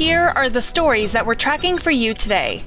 Here are the stories that we're tracking for you today.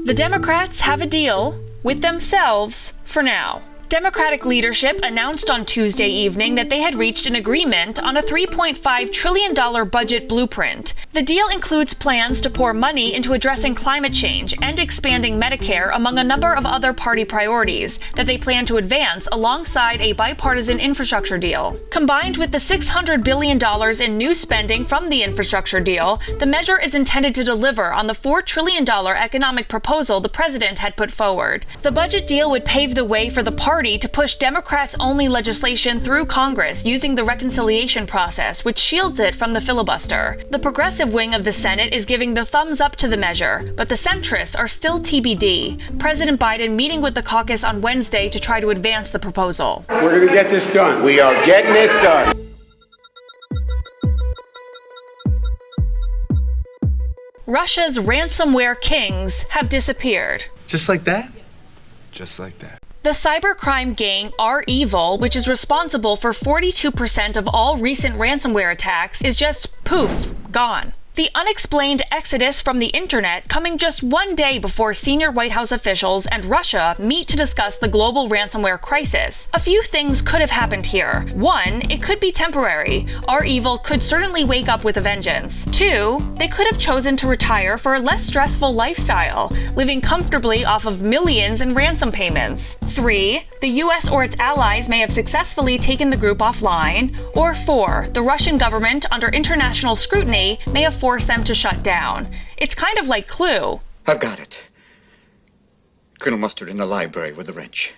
The Democrats have a deal with themselves for now. Democratic leadership announced on Tuesday evening that they had reached an agreement on a $3.5 trillion budget blueprint. The deal includes plans to pour money into addressing climate change and expanding Medicare, among a number of other party priorities that they plan to advance alongside a bipartisan infrastructure deal. Combined with the $600 billion in new spending from the infrastructure deal, the measure is intended to deliver on the $4 trillion economic proposal the president had put forward. The budget deal would pave the way for the party to push Democrats-only legislation through Congress using the reconciliation process, which shields it from the filibuster. The progressive wing of the Senate is giving the thumbs up to the measure, but the centrists are still TBD. President Biden meeting with the caucus on Wednesday to try to advance the proposal. We're going to get this done. We are getting this done. Russia's ransomware kings have disappeared. Just like that? Just like that. The cybercrime gang REvil, which is responsible for 42% of all recent ransomware attacks, is just poof, gone. The unexplained exodus from the internet coming just one day before senior White House officials and Russia meet to discuss the global ransomware crisis. A few things could have happened here. One, it could be temporary. REvil could certainly wake up with a vengeance. Two, they could have chosen to retire for a less stressful lifestyle, living comfortably off of millions in ransom payments. Three, the US or its allies may have successfully taken the group offline. Or four, the Russian government, under international scrutiny, may have forced them to shut down. It's kind of like Clue. I've got it. Colonel Mustard in the library with a wrench.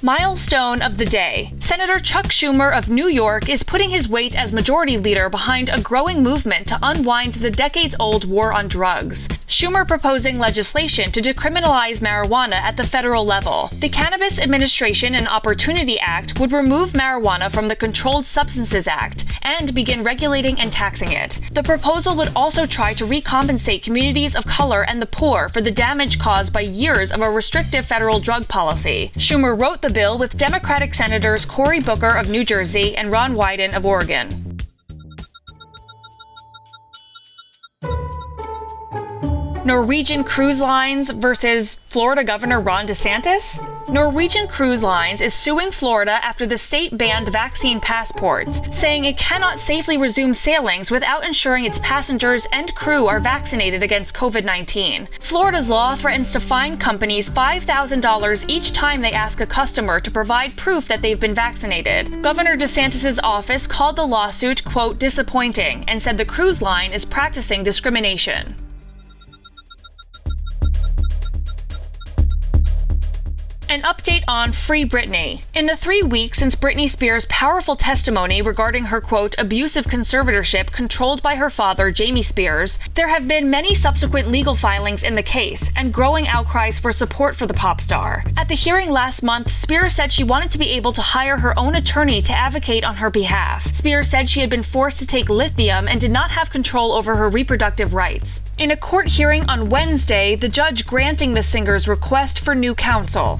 Milestone of the day. Senator Chuck Schumer of New York is putting his weight as majority leader behind a growing movement to unwind the decades-old war on drugs. Schumer proposing legislation to decriminalize marijuana at the federal level. The Cannabis Administration and Opportunity Act would remove marijuana from the Controlled Substances Act and begin regulating and taxing it. The proposal would also try to recompensate communities of color and the poor for the damage caused by years of a restrictive federal drug policy. Schumer wrote the bill with Democratic Senators Cory Booker of New Jersey and Ron Wyden of Oregon. Norwegian Cruise Lines versus Florida Governor Ron DeSantis? Norwegian Cruise Lines is suing Florida after the state banned vaccine passports, saying it cannot safely resume sailings without ensuring its passengers and crew are vaccinated against COVID-19. Florida's law threatens to fine companies $5,000 each time they ask a customer to provide proof that they've been vaccinated. Governor DeSantis' office called the lawsuit, quote, disappointing, and said the cruise line is practicing discrimination. An update on Free Britney. In the 3 weeks since Britney Spears' powerful testimony regarding her, quote, abusive conservatorship controlled by her father, Jamie Spears, there have been many subsequent legal filings in the case and growing outcries for support for the pop star. At the hearing last month, Spears said she wanted to be able to hire her own attorney to advocate on her behalf. Spears said she had been forced to take lithium and did not have control over her reproductive rights. In a court hearing on Wednesday, the judge granting the singer's request for new counsel.